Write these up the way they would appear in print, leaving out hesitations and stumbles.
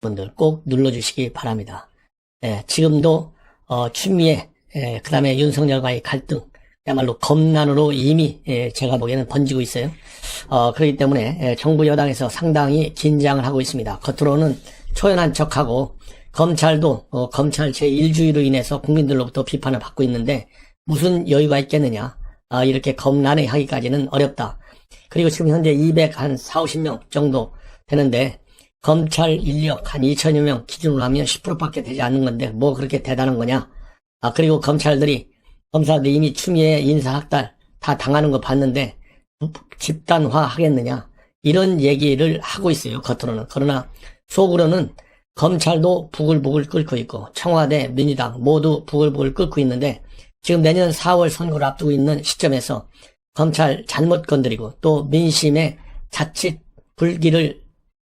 분들 꼭 눌러주시기 바랍니다. 지금도 추미애 그 다음에 윤석열과의 갈등 그야말로 검난으로 이미 제가 보기에는 번지고 있어요. 그렇기 때문에 정부 여당에서 상당히 긴장을 하고 있습니다. 겉으로는 초연한 척하고 검찰도 검찰 제1주의로 인해서 국민들로부터 비판을 받고 있는데 무슨 여유가 있겠느냐. 이렇게 검난을 하기까지는 어렵다. 그리고 지금 현재 240명 정도 되는데 검찰 인력 한 2천여 명 기준으로 하면 10%밖에 되지 않는 건데 뭐 그렇게 대단한 거냐. 그리고 검사들이 이미 추미애 인사학달 다 당하는 거 봤는데 집단화 하겠느냐. 이런 얘기를 하고 있어요. 겉으로는. 그러나 속으로는 검찰도 부글부글 끓고 있고 청와대, 민주당 모두 부글부글 끓고 있는데 지금 내년 4월 선거를 앞두고 있는 시점에서 검찰 잘못 건드리고 또 민심의 자칫 불기를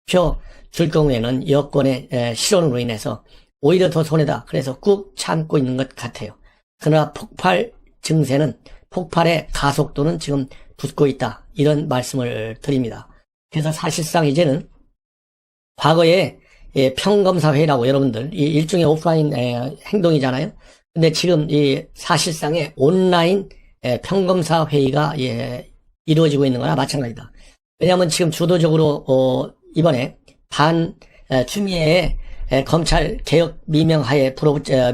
펴줄 경우에는 여권의 실언으로 인해서 오히려 더 손해다. 그래서 꾹 참고 있는 것 같아요. 그러나 폭발 증세는 폭발의 가속도는 지금 붙고 있다. 이런 말씀을 드립니다. 그래서 사실상 이제는 과거에 평검사회의라고 여러분들 이 일종의 오프라인 행동이잖아요. 근데 지금 이 사실상의 온라인 평검사회의가 이루어지고 있는 거나 마찬가지다. 왜냐하면 지금 주도적으로 이번에 추미애의 검찰 개혁 미명하에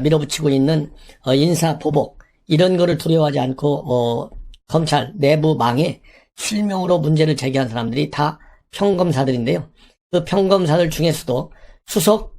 밀어붙이고 있는 인사보복 이런 거를 두려워하지 않고 검찰 내부 망에 실명으로 문제를 제기한 사람들이 다 평검사들인데요. 그 평검사들 중에서도 수석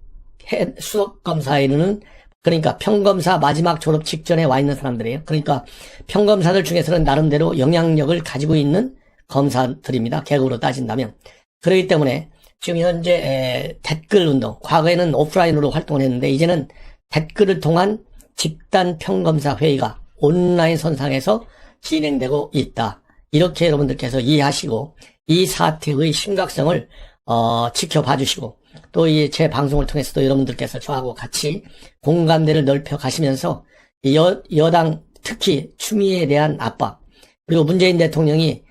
검사에는 그러니까 평검사 마지막 졸업 직전에 와 있는 사람들이에요. 그러니까 평검사들 중에서는 나름대로 영향력을 가지고 있는 검사들입니다. 계급으로 따진다면. 그렇기 때문에 지금 현재 댓글 운동, 과거에는 오프라인으로 활동을 했는데 이제는 댓글을 통한 집단 평검사 회의가 온라인 선상에서 진행되고 있다. 이렇게 여러분들께서 이해하시고 이 사태의 심각성을 지켜봐 주시고 또 이 제 방송을 통해서도 여러분들께서 저하고 같이 공감대를 넓혀 가시면서 여당 특히 추미애에 대한 압박 그리고 문재인 대통령이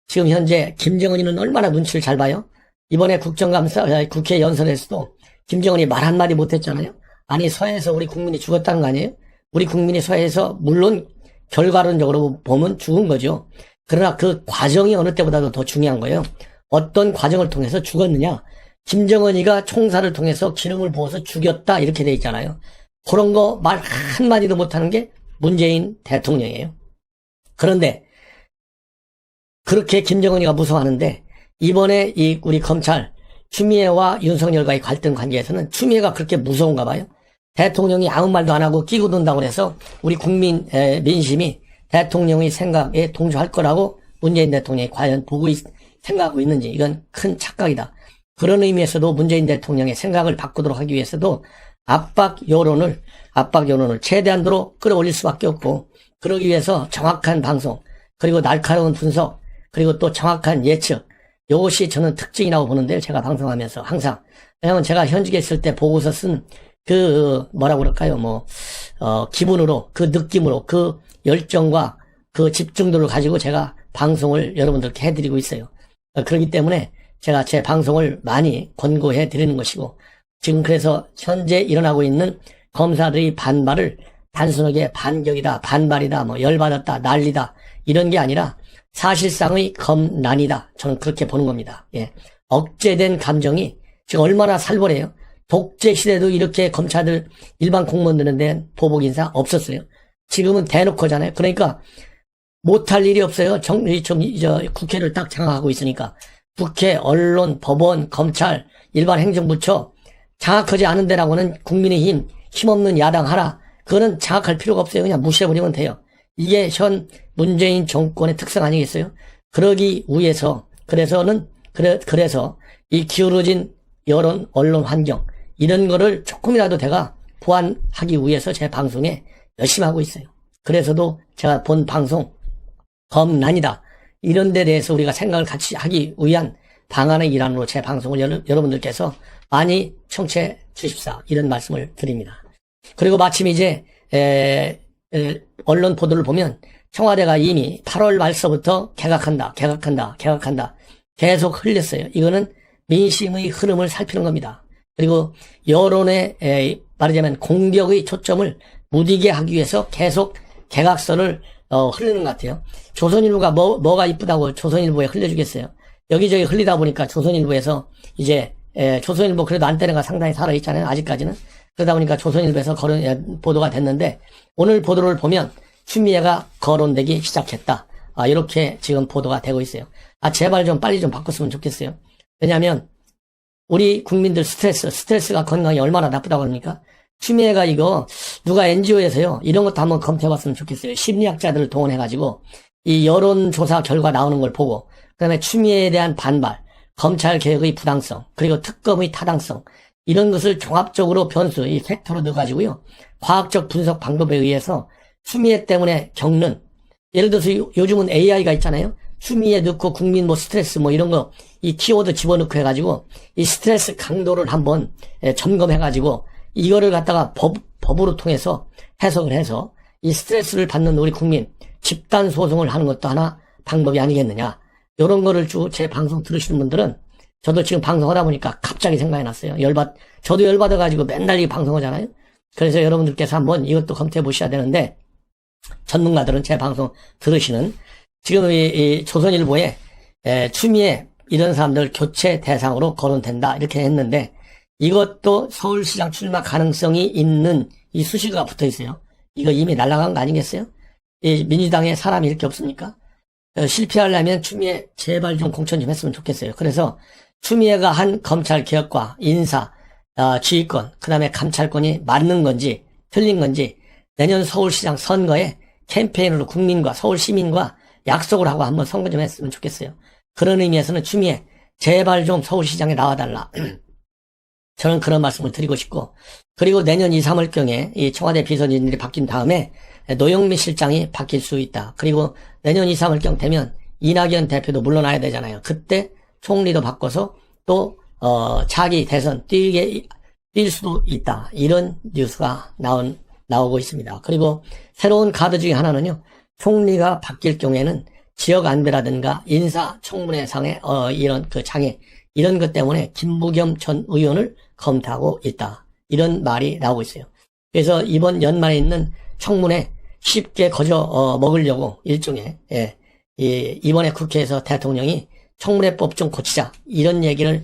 지금 현재 김정은이는 얼마나 눈치를 잘 봐요. 이번에 국회 연설에서도 김정은이 말 한마디 못했잖아요. 아니 서해에서 우리 국민이 죽었다는 거 아니에요? 우리 국민이 서해에서 물론 결과론적으로 보면 죽은 거죠. 그러나 그 과정이 어느 때보다도 더 중요한 거예요. 어떤 과정을 통해서 죽었느냐. 김정은이가 총살을 통해서 기름을 부어서 죽였다 이렇게 돼 있잖아요. 그런 거 말 한마디도 못하는 게 문재인 대통령이에요. 그런데 그렇게 김정은이가 무서워하는데 이번에 우리 검찰 추미애와 윤석열과의 갈등 관계에서는 추미애가 그렇게 무서운가 봐요. 대통령이 아무 말도 안 하고 끼고 든다고 해서 우리 국민 민심이 대통령의 생각에 동조할 거라고 문재인 대통령이 과연 생각하고 있는지 이건 큰 착각이다. 그런 의미에서도 문재인 대통령의 생각을 바꾸도록 하기 위해서도 압박 여론을 최대한도로 끌어올릴 수밖에 없고 그러기 위해서 정확한 방송 그리고 날카로운 분석 그리고 또 정확한 예측 이것이 저는 특징이라고 보는데요. 제가 방송하면서 항상 왜냐하면 제가 현직에 있을 때 보고서 쓴 뭐라고 그럴까요? 기분으로 그 느낌으로 그 열정과 그 집중도를 가지고 제가 방송을 여러분들께 해드리고 있어요. 그렇기 때문에 제가 제 방송을 많이 권고해 드리는 것이고 지금 그래서 현재 일어나고 있는 검사들의 반발을 단순하게 반격이다, 반발이다, 열받았다, 난리다 이런 게 아니라 사실상의 검난이다. 저는 그렇게 보는 겁니다. 억제된 감정이 지금 얼마나 살벌해요. 독재 시대도 이렇게 검찰들 일반 공무원들은 대한 보복 인사 없었어요. 지금은 대놓고잖아요. 그러니까 못할 일이 없어요. 국회를 딱 장악하고 있으니까. 국회, 언론, 법원, 검찰, 일반 행정부처 장악하지 않은 데라고는 국민의힘, 힘없는 야당 하나 그거는 장악할 필요가 없어요. 그냥 무시해버리면 돼요. 이게 현 문재인 정권의 특성 아니겠어요? 그러기 위해서 그래서 이 기울어진 여론, 언론 환경 이런 거를 조금이라도 제가 보완하기 위해서 제 방송에 열심히 하고 있어요. 그래서도 제가 본 방송 검난이다. 이런 데 대해서 우리가 생각을 같이 하기 위한 방안의 일환으로 제 방송을 여러분들께서 많이 청취해 주십사. 이런 말씀을 드립니다. 그리고 마침 이제 언론 보도를 보면 청와대가 이미 8월 말서부터 개각한다. 계속 흘렸어요. 이거는 민심의 흐름을 살피는 겁니다. 그리고 여론의 말하자면 공격의 초점을 무디게 하기 위해서 계속 개각설을 흐르는 것 같아요. 조선일보가 뭐가 이쁘다고 조선일보에 흘려주겠어요. 여기저기 흘리다 보니까 조선일보에서 이제 조선일보 그래도 안테나가 상당히 살아있잖아요. 아직까지는. 그러다 보니까 조선일보에서 보도가 됐는데 오늘 보도를 보면 추미애가 거론되기 시작했다. 이렇게 지금 보도가 되고 있어요. 제발 좀 빨리 좀 바꿨으면 좋겠어요. 왜냐하면 우리 국민들 스트레스가 건강에 얼마나 나쁘다고 합니까? 추미애가 이거 누가 NGO에서요 이런 것도 한번 검토해봤으면 좋겠어요. 심리학자들을 동원해가지고 이 여론조사 결과 나오는 걸 보고 그다음에 추미애에 대한 반발, 검찰 개혁의 부당성, 그리고 특검의 타당성 이런 것을 종합적으로 변수, 이 팩터로 넣어가지고요 과학적 분석 방법에 의해서 추미애 때문에 겪는 예를 들어서 요즘은 AI가 있잖아요. 추미애 넣고 국민 스트레스 이런 거 이 키워드 집어넣고 해가지고 이 스트레스 강도를 한번 점검해가지고 이거를 갖다가 법으로 통해서 해석을 해서 이 스트레스를 받는 우리 국민 집단 소송을 하는 것도 하나 방법이 아니겠느냐. 이런 거를 제 방송 들으시는 분들은 저도 지금 방송하다 보니까 갑자기 생각이 났어요. 저도 열받아가지고 맨날 이 방송하잖아요. 그래서 여러분들께서 한번 이것도 검토해 보셔야 되는데 전문가들은 제 방송 들으시는 지금 이 조선일보에 추미애 이런 사람들 교체 대상으로 거론된다 이렇게 했는데 이것도 서울시장 출마 가능성이 있는 이 수식어가 붙어 있어요. 이거 이미 날아간 거 아니겠어요? 이 민주당에 사람이 이렇게 없습니까? 실패하려면 추미애 제발 좀 공천 좀 했으면 좋겠어요. 그래서 추미애가 한 검찰 개혁과 인사, 지휘권, 그 다음에 감찰권이 맞는 건지 틀린 건지 내년 서울시장 선거에 캠페인으로 국민과 서울 시민과 약속을 하고 한번 선거 좀 했으면 좋겠어요. 그런 의미에서는 추미애 제발 좀 서울시장에 나와달라. 저는 그런 말씀을 드리고 싶고 그리고 내년 2, 3월경에 이 청와대 비서진들이 바뀐 다음에 노영민 실장이 바뀔 수 있다. 그리고 내년 2, 3월경 되면 이낙연 대표도 물러나야 되잖아요. 그때 총리도 바꿔서 또 차기 대선 뛸 수도 있다. 이런 뉴스가 나오고 있습니다. 그리고 새로운 카드 중에 하나는요. 총리가 바뀔 경우에는 지역 안배라든가 인사청문회상의 이런 장애 이런 것 때문에 김부겸 전 의원을 검토하고 있다. 이런 말이 나오고 있어요. 그래서 이번 연말에 있는 청문회 쉽게 먹으려고 일종의 이번에 국회에서 대통령이 청문회법 좀 고치자 이런 얘기를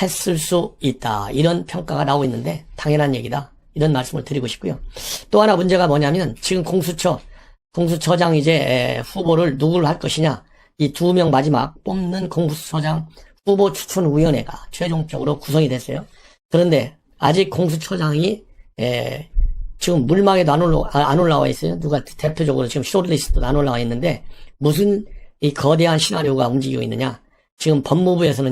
했을 수 있다. 이런 평가가 나오고 있는데 당연한 얘기다. 이런 말씀을 드리고 싶고요. 또 하나 문제가 뭐냐면 지금 공수처장 이제 후보를 누구를 할 것이냐 이 2명 마지막 뽑는 공수처장 후보 추천위원회가 최종적으로 구성이 됐어요. 그런데 아직 공수처장이 지금 물망에도 안 올라와 있어요. 누가 대표적으로 지금 쇼트리스트도 안 올라와 있는데 무슨 이 거대한 시나리오가 움직이고 있느냐. 지금 법무부에서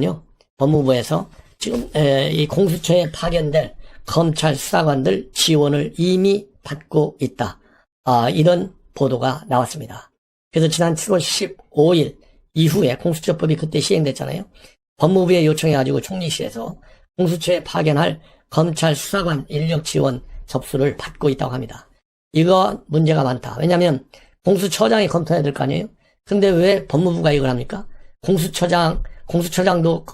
지금 이 공수처에 파견될 검찰 수사관들 지원을 이미 받고 있다. 이런 보도가 나왔습니다. 그래서 지난 7월 15일 이후에 공수처법이 그때 시행됐잖아요. 법무부에 요청해가지고 총리실에서 공수처에 파견할 검찰 수사관 인력 지원 접수를 받고 있다고 합니다. 이거 문제가 많다. 왜냐하면 공수처장이 검토해야 될 거 아니에요? 근데 왜 법무부가 이걸 합니까? 공수처장도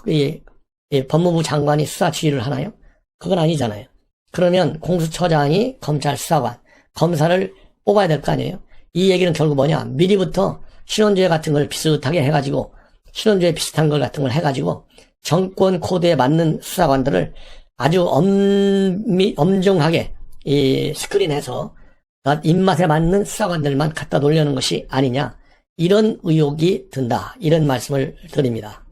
법무부 장관이 수사 지휘를 하나요? 그건 아니잖아요. 그러면 공수처장이 검찰 수사관, 검사를 뽑아야 될 거 아니에요? 이 얘기는 결국 뭐냐? 미리부터 신원조회 같은 걸 비슷하게 해가지고 신원조회 비슷한 걸 같은 걸 해가지고 정권 코드에 맞는 수사관들을 아주 엄정하게 스크린해서 입맛에 맞는 수사관들만 갖다 놓으려는 것이 아니냐. 이런 의혹이 든다. 이런 말씀을 드립니다.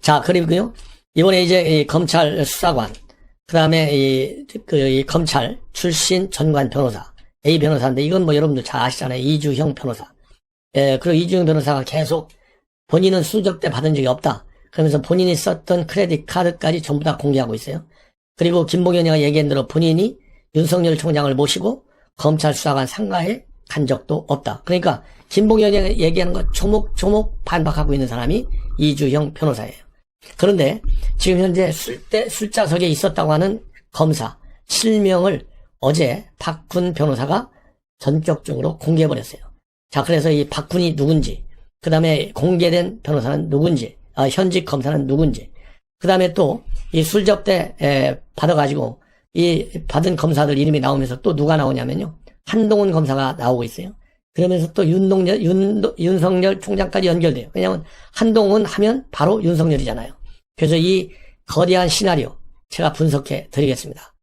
자, 그리고요. 이번에 이제 검찰 수사관, 그 다음에 이 검찰 출신 전관 변호사, A 변호사인데 이건 여러분들 잘 아시잖아요. 이주형 변호사. 그리고 이주형 변호사가 계속 본인은 수적 때 받은 적이 없다. 그러면서 본인이 썼던 크레딧 카드까지 전부 다 공개하고 있어요. 그리고 김봉현이가 얘기한 대로 본인이 윤석열 총장을 모시고 검찰 수사관 상가에 간 적도 없다. 그러니까 김봉현이 얘기하는 거 조목조목 반박하고 있는 사람이 이주형 변호사예요. 그런데 지금 현재 술자석에 있었다고 하는 검사 실명을 어제 박군 변호사가 전격적으로 공개해버렸어요. 자, 그래서 이 박군이 누군지, 그 다음에 공개된 변호사는 누군지, 현직 검사는 누군지, 그 다음에 또 이 술접대 받아가지고 이 받은 검사들 이름이 나오면서 또 누가 나오냐면요. 한동훈 검사가 나오고 있어요. 그러면서 또 윤석열 총장까지 연결돼요. 왜냐하면 한동훈 하면 바로 윤석열이잖아요. 그래서 이 거대한 시나리오 제가 분석해 드리겠습니다.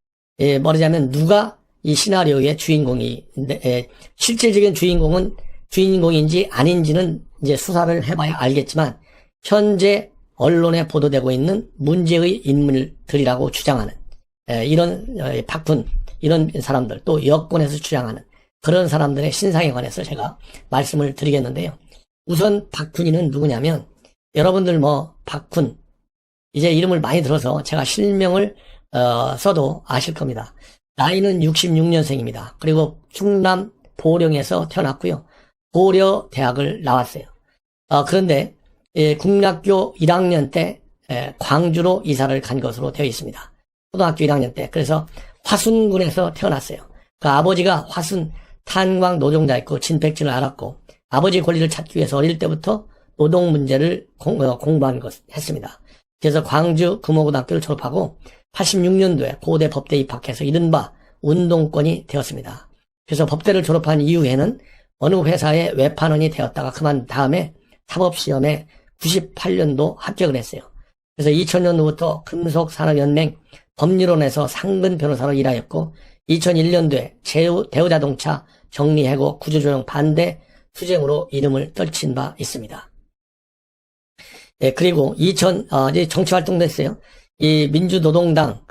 말하자면 누가 이 시나리오의 주인공인데, 실질적인 주인공인지 아닌지는 이제 수사를 해봐야 알겠지만, 현재 언론에 보도되고 있는 문제의 인물들이라고 주장하는, 이런, 박훈, 이런 사람들, 또 여권에서 주장하는 그런 사람들의 신상에 관해서 제가 말씀을 드리겠는데요. 우선 박훈이는 누구냐면, 여러분들 박훈, 이제 이름을 많이 들어서 제가 실명을, 써도 아실 겁니다. 나이는 66년생입니다. 그리고 충남 보령에서 태어났고요. 고려대학을 나왔어요. 그런데 국민학교 1학년 때 광주로 이사를 간 것으로 되어 있습니다. 초등학교 1학년 때. 그래서 화순군에서 태어났어요. 그 아버지가 화순 탄광 노동자였고 진백진을 알았고 아버지 권리를 찾기 위해서 어릴 때부터 노동 문제를 공부한 했습니다. 그래서 광주 금호고등학교를 졸업하고 86년도에 고대 법대에 입학해서 이른바 운동권이 되었습니다. 그래서 법대를 졸업한 이후에는 어느 회사의 외판원이 되었다가 그만 다음에 사법시험에 98년도 합격을 했어요. 그래서 2000년도부터 금속산업연맹 법률원에서 상근 변호사로 일하였고 2001년도에 대우자동차 정리해고 구조조정 반대 투쟁으로 이름을 떨친 바 있습니다. 그리고 이제 정치활동도 했어요. 이 민주노동당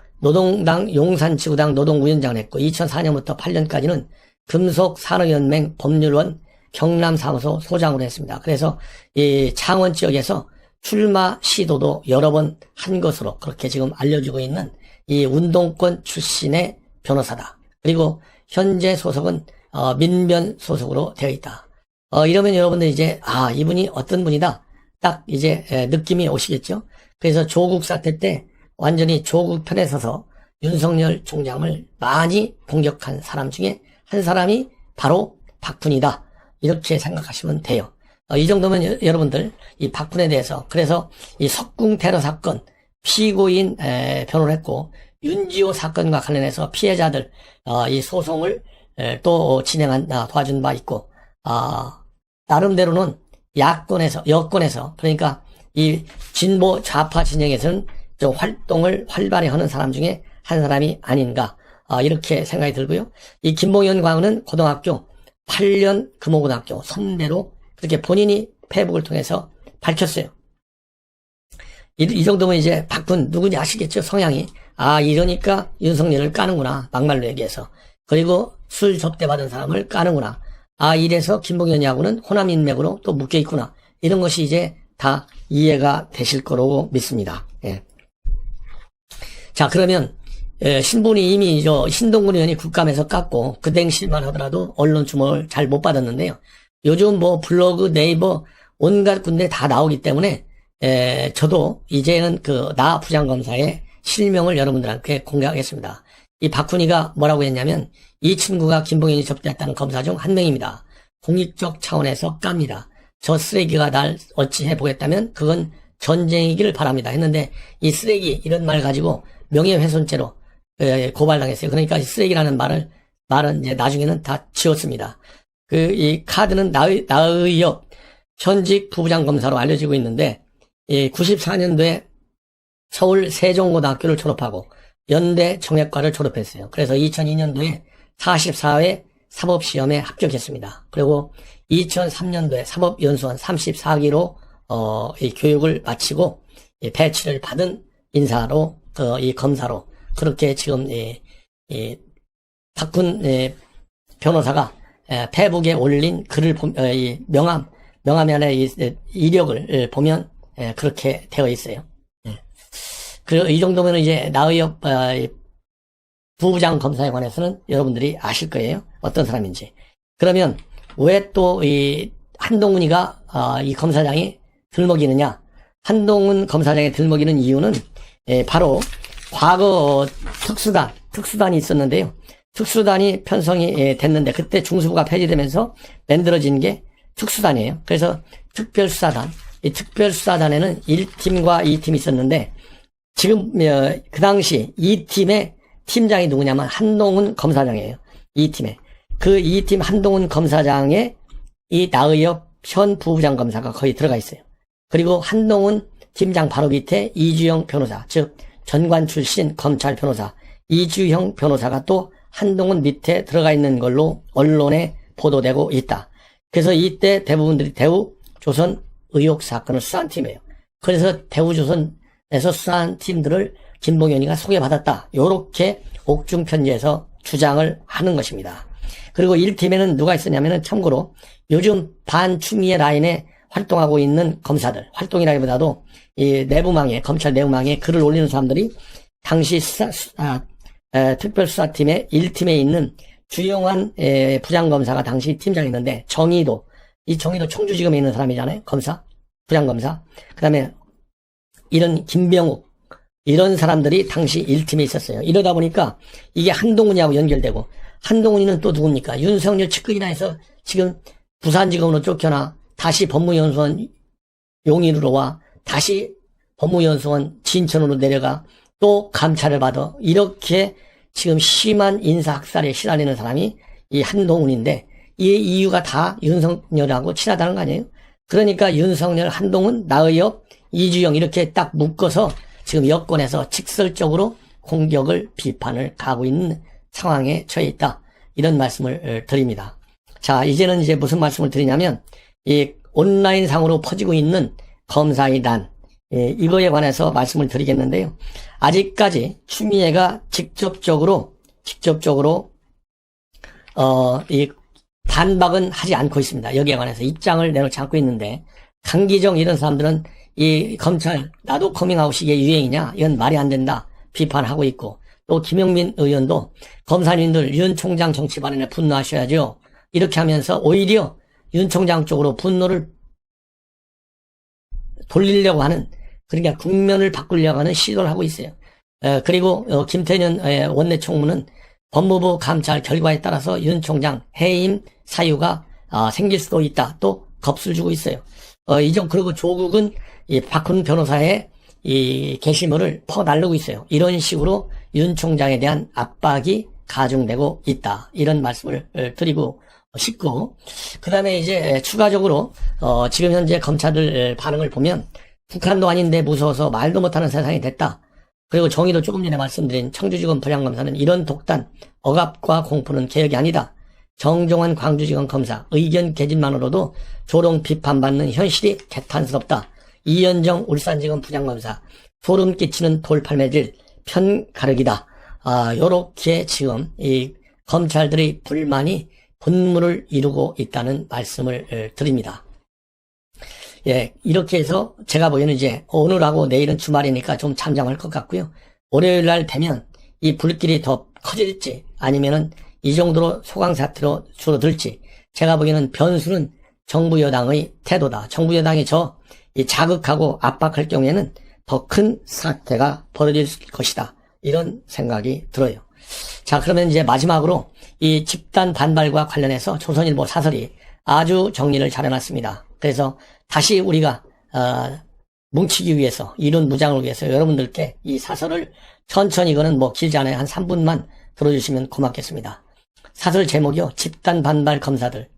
용산지구당 노동위원장을 했고 2004년부터 8년까지는 금속산업연맹 법률원 경남사무소 소장으로 했습니다. 그래서 이 창원 지역에서 출마 시도도 여러 번 한 것으로 그렇게 지금 알려지고 있는 이 운동권 출신의 변호사다. 그리고 현재 소속은 민변 소속으로 되어 있다. 이러면 여러분들 이제 이분이 어떤 분이다. 딱 이제 느낌이 오시겠죠. 그래서 조국 사태 때 완전히 조국 편에 서서 윤석열 총장을 많이 공격한 사람 중에 한 사람이 바로 박훈이다. 이렇게 생각하시면 돼요. 이 정도면 여러분들 이 박훈에 대해서 그래서 이 석궁 테러 사건 피고인 변호를 했고 윤지호 사건과 관련해서 피해자들 이 소송을 또 도와준 바 있고 나름대로는 여권에서 그러니까 이 진보 좌파 진영에서는 좀 활동을 활발히 하는 사람 중에 한 사람이 아닌가 이렇게 생각이 들고요. 이 김봉현 광우는 고등학교 8년 금호고등학교 선배로 그렇게 본인이 페이북을 통해서 밝혔어요. 이 정도면 이제 박훈 누군지 아시겠죠? 성향이. 이러니까 윤석열을 까는구나. 막말로 얘기해서. 그리고 술 접대받은 사람을 까는구나. 이래서 김봉현이하고는 호남 인맥으로 또 묶여있구나. 이런 것이 이제 다 이해가 되실 거라고 믿습니다. 예. 자, 그러면 신분이 이미 신동근 의원이 국감에서 깠고 그 당시만 하더라도 언론 주목을 잘 못 받았는데요. 요즘 블로그, 네이버 온갖 군데 다 나오기 때문에 저도 이제는 나 부장검사의 실명을 여러분들한테 공개하겠습니다. 이 박훈이가 뭐라고 했냐면 이 친구가 김봉현이 접대했다는 검사 중 한 명입니다. 공익적 차원에서 깝니다. 저 쓰레기가 날 어찌 해보겠다면 그건 전쟁이기를 바랍니다. 했는데 이 쓰레기 이런 말 가지고 명예훼손죄로 고발당했어요. 그러니까 쓰레기라는 말은 이제 나중에는 다 지웠습니다. 이 카드는 나의엽 현직 부부장검사로 알려지고 있는데 94년도에 서울 세종고등학교를 졸업하고 연대 정액과를 졸업했어요. 그래서 2002년도에 44회 사법시험에 합격했습니다. 그리고 2003년도에 사법연수원 34기로 이 교육을 마치고 배치를 받은 인사로 이 검사로 그렇게 지금 이 박훈 변호사가 페이북에 올린 글을 이 명함 안에 이 이력을 보면 그렇게 되어 있어요. 이 정도면 이제 나의엽 부부장 검사에 관해서는 여러분들이 아실 거예요. 어떤 사람인지. 그러면 왜 또 이 한동훈이가 이 검사장이 들먹이느냐? 한동훈 검사장이 들먹이는 이유는 바로 과거 특수단이 있었는데요. 특수단이 편성이 됐는데 그때 중수부가 폐지되면서 만들어진 게 특수단이에요. 그래서 특별수사단, 이 특별수사단에는 1팀과 2팀이 있었는데 지금 그 당시 이 팀의 팀장이 누구냐면 한동훈 검사장이에요. 이 팀에. 그 이 팀 한동훈 검사장에 이 나의엽 현 부부장 검사가 거의 들어가 있어요. 그리고 한동훈 팀장 바로 밑에 이주영 변호사, 즉 전관 출신 검찰 변호사 이주영 변호사가 또 한동훈 밑에 들어가 있는 걸로 언론에 보도되고 있다. 그래서 이때 대부분들이 대우조선 의혹 사건을 수사한 팀이에요. 그래서 대우조선에서 수사한 팀들을 김봉현이가 소개받았다. 요렇게 옥중 편지에서 주장을 하는 것입니다. 그리고 1팀에는 누가 있었냐면은 참고로 요즘 반추미애 라인에 활동하고 있는 검사들, 활동이라기보다도 이 내부망에, 검찰 내부망에 글을 올리는 사람들이 당시 특별수사팀의 1팀에 있는 주영환 부장검사가 당시 팀장이었는데 정의도, 이 정의도 청주지검에 있는 사람이잖아요. 검사, 부장검사. 그 다음에 이런 김병욱, 이런 사람들이 당시 1팀에 있었어요. 이러다 보니까 이게 한동훈이하고 연결되고, 한동훈이는 또 누굽니까? 윤석열 측근이나 해서 지금 부산지검으로 쫓겨나 다시 법무연수원 용인으로 와, 다시 법무연수원 진천으로 내려가 또 감찰을 받아. 이렇게 지금 심한 인사학살에 시달리는 사람이 이 한동훈인데, 이 이유가 다 윤석열하고 친하다는 거 아니에요? 그러니까 윤석열, 한동훈, 나의엽, 이주영 이렇게 딱 묶어서 지금 여권에서 직설적으로 공격을, 비판을 가하고 있는 상황에 처해 있다. 이런 말씀을 드립니다. 자, 이제는 이제 무슨 말씀을 드리냐면, 이 온라인 상으로 퍼지고 있는 검사의 난, 이거에 관해서 말씀을 드리겠는데요. 아직까지 추미애가 직접적으로 이 반박은 하지 않고 있습니다. 여기에 관해서 입장을 내놓지 않고 있는데, 강기정 이런 사람들은 이 검찰 나도 커밍아웃 이게 유행이냐, 이건 말이 안 된다 비판하고 있고, 또 김영민 의원도 검사님들 윤 총장 정치 발언에 분노하셔야죠, 이렇게 하면서 오히려 윤 총장 쪽으로 분노를 돌리려고 하는, 그러니까 국면을 바꾸려고 하는 시도를 하고 있어요. 그리고 김태년 원내 총무는 법무부 감찰 결과에 따라서 윤 총장 해임 사유가 생길 수도 있다, 또 겁수를 주고 있어요. 그리고 조국은 이 박훈 변호사의 이 게시물을 퍼날르고 있어요. 이런 식으로 윤 총장에 대한 압박이 가중되고 있다. 이런 말씀을 드리고 싶고, 그 다음에 이제 추가적으로 지금 현재 검찰들 반응을 보면 북한도 아닌데 무서워서 말도 못하는 세상이 됐다. 그리고 정의도 조금 전에 말씀드린 청주지검 부장검사는 이런 독단, 억압과 공포는 개혁이 아니다. 정종원 광주지검 검사 의견 개진만으로도 조롱 비판받는 현실이 개탄스럽다. 이현정 울산지검 부장검사 소름 끼치는 돌팔매질 편가르기다. 요렇게 지금 이 검찰들의 불만이 분물을 이루고 있다는 말씀을 드립니다. 예, 이렇게 해서 제가 보기에는 이제 오늘하고 내일은 주말이니까 좀 잠잠할 것 같고요. 월요일 날 되면 이 불길이 더 커질지 아니면은 이 정도로 소강사태로 줄어들지, 제가 보기에는 변수는 정부 여당의 태도다. 정부 여당이 이 자극하고 압박할 경우에는 더 큰 사태가 벌어질 것이다. 이런 생각이 들어요. 자, 그러면 이제 마지막으로 이 집단 반발과 관련해서 조선일보 사설이 아주 정리를 잘 해놨습니다. 그래서 다시 우리가 뭉치기 위해서, 이론 무장을 위해서 여러분들께 이 사설을 천천히, 이거는 뭐 길지 않아요. 한 3분만 들어주시면 고맙겠습니다. 사설 제목이요. 집단 반발 검사들.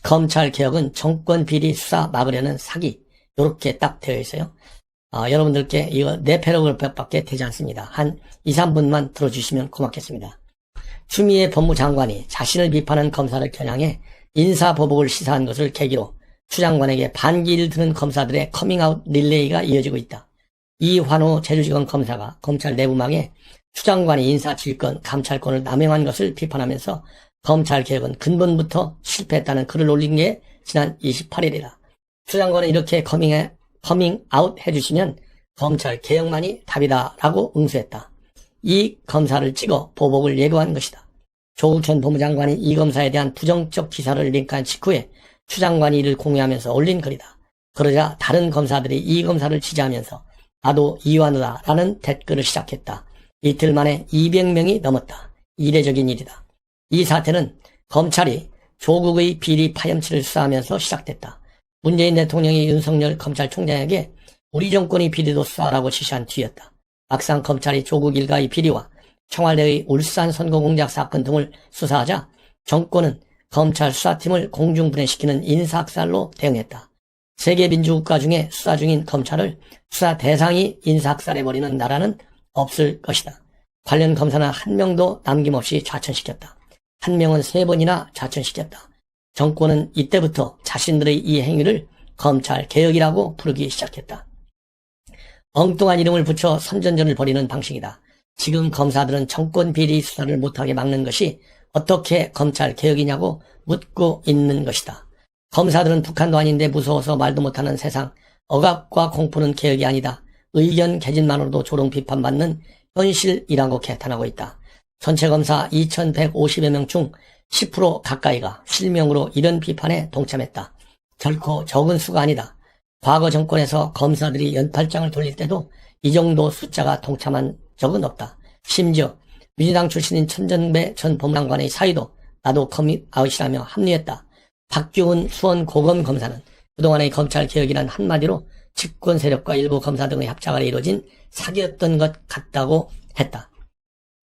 검찰 개혁은 정권 비리 수사 막으려는 사기. 요렇게 딱 되어 있어요. 여러분들께 이거 4패러그램밖에 되지 않습니다. 한 2, 3분만 들어주시면 고맙겠습니다. 추미애 법무장관이 자신을 비판한 검사를 겨냥해 인사보복을 시사한 것을 계기로 추 장관에게 반기를 드는 검사들의 커밍아웃 릴레이가 이어지고 있다. 이환호 제주지검 검사가 검찰 내부망에 추 장관이 인사질권, 감찰권을 남용한 것을 비판하면서 검찰개혁은 근본부터 실패했다는 글을 올린 게 지난 28일이다. 추 장관은 이렇게 커밍아웃 해주시면 검찰개혁만이 답이다 라고 응수했다. 이 검사를 찍어 보복을 예고한 것이다. 조국 전 법무장관이 이 검사에 대한 부정적 기사를 링크한 직후에 추 장관이 이를 공유하면서 올린 글이다. 그러자 다른 검사들이 이 검사를 지지하면서 나도 이완우다 라는 댓글을 시작했다. 이틀 만에 200명이 넘었다. 이례적인 일이다. 이 사태는 검찰이 조국의 비리 파렴치를 수사하면서 시작됐다. 문재인 대통령이 윤석열 검찰총장에게 우리 정권의 비리도 수사하라고 지시한 뒤였다. 막상 검찰이 조국 일가의 비리와 청와대의 울산 선거공작 사건 등을 수사하자 정권은 검찰 수사팀을 공중분해시키는 인사학살로 대응했다. 세계 민주국가 중에 수사 중인 검찰을 수사 대상이 인사학살해버리는 나라는 없을 것이다. 관련 검사는 한 명도 남김없이 좌천시켰다. 한 명은 3번이나 좌천시켰다. 정권은 이때부터 자신들의 이 행위를 검찰 개혁이라고 부르기 시작했다. 엉뚱한 이름을 붙여 선전전을 벌이는 방식이다. 지금 검사들은 정권 비리 수사를 못하게 막는 것이 어떻게 검찰 개혁이냐고 묻고 있는 것이다. 검사들은 북한도 아닌데 무서워서 말도 못하는 세상, 억압과 공포는 개혁이 아니다. 의견 개진만으로도 조롱 비판받는 현실이라고 개탄하고 있다. 전체 검사 2,150여 명 중 10% 가까이가 실명으로 이런 비판에 동참했다. 결코 적은 수가 아니다. 과거 정권에서 검사들이 연팔장을 돌릴 때도 이 정도 숫자가 동참한 적은 없다. 심지어 민주당 출신인 천정배 전 법무장관의 사위도 나도 커밋아웃이라며 합류했다. 박규훈 수원 고검 검사는 그동안의 검찰 개혁이란 한마디로 집권 세력과 일부 검사 등의 합작 아래 이루어진 사기였던 것 같다고 했다.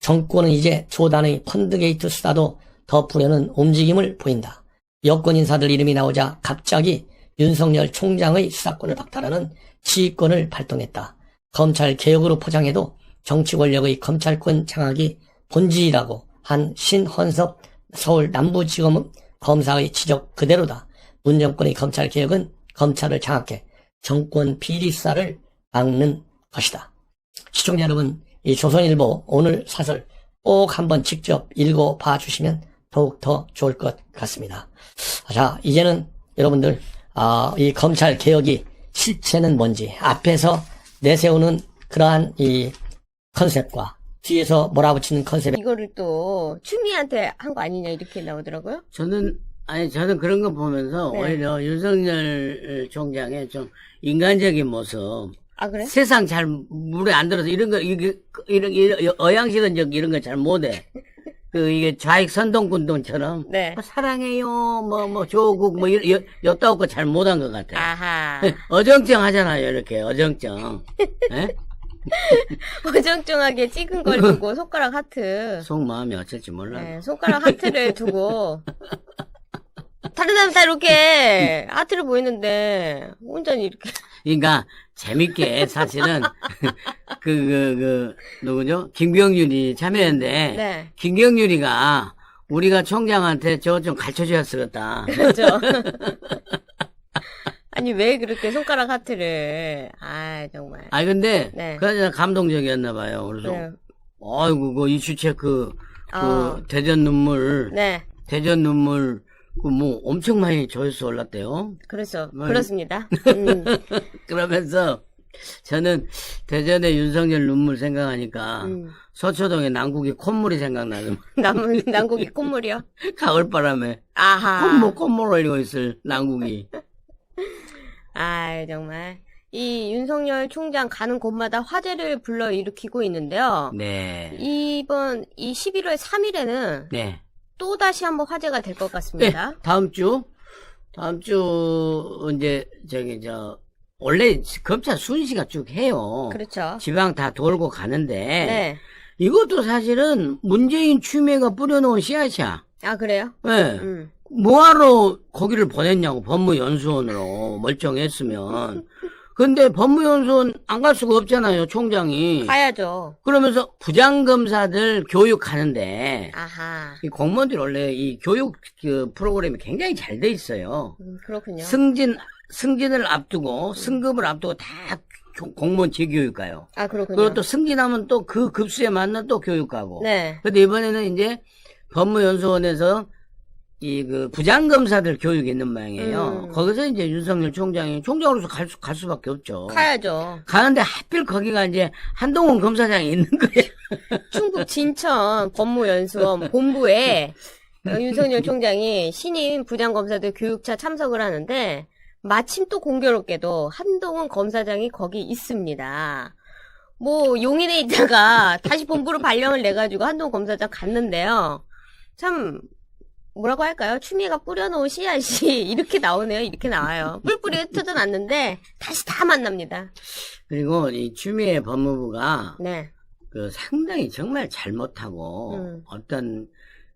정권은 이제 조단의 펀드게이트 수사도 덮으려는 움직임을 보인다. 여권 인사들 이름이 나오자 갑자기 윤석열 총장의 수사권을 박탈하는 지휘권을 발동했다. 검찰 개혁으로 포장해도 정치 권력의 검찰권 장악이 본질이라고 한 신헌섭 서울 남부지검 검사의 지적 그대로다. 문 정권의 검찰 개혁은 검찰을 장악해 정권 비리 수사를 막는 것이다. 시청자 여러분, 이 조선일보 오늘 사설 꼭 한번 직접 읽어봐 주시면 더욱더 좋을 것 같습니다. 자, 이제는 여러분들 이 검찰 개혁이 실체는 뭔지 앞에서 내세우는 그러한 이 컨셉과 뒤에서 몰아붙이는 컨셉 이거를 또 추미애한테 한 거 아니냐 이렇게 나오더라고요. 저는 그런 거 보면서 네. 오히려 윤석열 총장의 좀 인간적인 모습, 아, 그래? 세상 잘 물에 안 들어서 이런 어양식은 이런 거 잘 못해. 이게 좌익 선동꾼들처럼 네. 사랑해요, 조국, 엿다고 거 잘 못한 것 같아요. 아하. 어정쩡 하잖아요, 이렇게, 어정쩡. 예? 어정쩡하게 찍은 걸 두고 손가락 하트. 속마음이 어쩔지 몰라. 네, 손가락 하트를 두고. 다른 사람 다 이렇게 하트를 보이는데, 혼자는 이렇게. 그러니까, 재밌게, 사실은, 누구죠? 김경률이 참여했는데, 네. 김경률이가 우리가 총장한테 저거 좀 가르쳐 줘야 쓰겠다. 그렇죠. 아니, 왜 그렇게 손가락 하트를. 아, 정말. 근데, 네. 그냥 감동적이었나 봐요. 그래서, 네. 아이고, 이슈 체크, 아. 대전 눈물, 네. 엄청 많이 조회수 올랐대요. 그렇죠. 뭐, 그렇습니다. 그러면서, 저는 대전의 윤석열 눈물 생각하니까, 서초동의 남국이 콧물이 생각나요. 남국이 콧물이요? 가을바람에, 아하. 콧물 흘리고 있을 남국이. 아, 정말. 이 윤석열 총장 가는 곳마다 화제를 불러일으키고 있는데요. 네. 이번, 이 11월 3일에는 네. 또 다시 한번 화제가 될 것 같습니다. 네, 다음 주, 원래 검찰 순시가 쭉 해요. 그렇죠. 지방 다 돌고 가는데, 네. 이것도 사실은 문재인 추미애가 뿌려놓은 씨앗이야. 아, 그래요? 네. 뭐하러 거기를 보냈냐고, 법무연수원으로 멀쩡했으면. 근데 법무연수원 안 갈 수가 없잖아요, 총장이. 가야죠. 그러면서 부장검사들 교육하는데, 아하. 이 공무원들이 원래 이 교육 프로그램이 굉장히 잘 돼 있어요. 그렇군요. 승진을 앞두고, 승급을 앞두고 다 공무원 재교육가요. 아, 그렇군요. 그리고 또 승진하면 또 그 급수에 맞는 또 교육가고. 네. 근데 이번에는 이제 법무연수원에서 부장검사들 교육이 있는 모양이에요. 거기서 이제 윤석열 총장이 총장으로서 갈 수밖에 없죠. 가야죠. 가는데 하필 거기가 이제 한동훈 검사장이 있는 거예요. 충북 진천 법무연수원 본부에 윤석열 총장이 신임 부장검사들 교육차 참석을 하는데 마침 또 공교롭게도 한동훈 검사장이 거기 있습니다. 용인에 있다가 다시 본부로 발령을 내가지고 한동훈 검사장 갔는데요. 참 뭐라고 할까요? 추미애가 뿌려놓은 씨앗이 이렇게 나오네요. 이렇게 나와요. 뿔뿔이 흩어져놨는데 다시 다 만납니다. 그리고 이 추미애 법무부가 네. 그 상당히 정말 잘못하고 어떤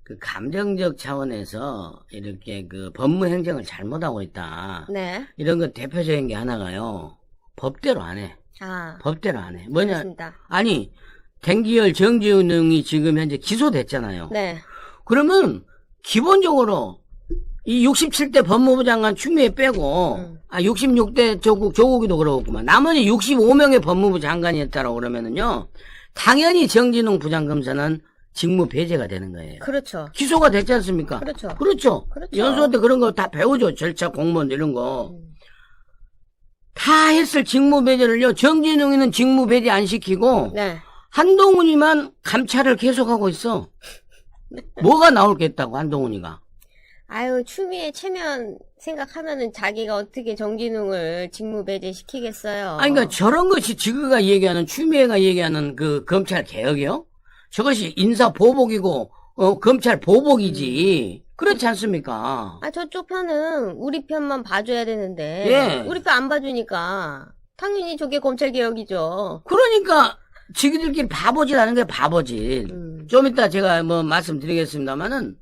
그 감정적 차원에서 이렇게 그 법무 행정을 잘못하고 있다. 네. 이런 거 대표적인 게 하나가요. 법대로 안 해. 아. 법대로 안 해. 뭐냐? 그렇습니다. 아니, 갱기열 정지훈이 지금 현재 기소됐잖아요. 네. 그러면 기본적으로 이 67대 법무부 장관 추미애 빼고 66대 조국이도 그렇구만. 나머지 65명의 법무부 장관이었다라고 그러면은요. 당연히 정진웅 부장검사는 직무 배제가 되는 거예요. 그렇죠. 기소가 됐지 않습니까? 그렇죠. 그렇죠. 그렇죠. 연수원 때 그런 거 다 배우죠. 절차 공무원 이런 거. 다 했을 직무 배제를요. 정진웅이는 직무 배제 안 시키고 네. 한동훈이만 감찰을 계속하고 있어. 뭐가 나올 게 있다고 한동훈이가. 아유, 추미애 체면 생각하면은 자기가 어떻게 정진웅을 직무 배제시키겠어요. 아니 그러니까 저런 것이 지그가 얘기하는 추미애가 얘기하는 그 검찰 개혁이요? 저것이 인사 보복이고 검찰 보복이지. 그렇지 않습니까? 아, 저쪽 편은 우리 편만 봐줘야 되는데. 예. 우리 편 안 봐주니까. 당연히 저게 검찰개혁이죠. 그러니까 지기들끼리 바보짓하는 게 바보짓. 좀 이따 제가 뭐 말씀드리겠습니다만은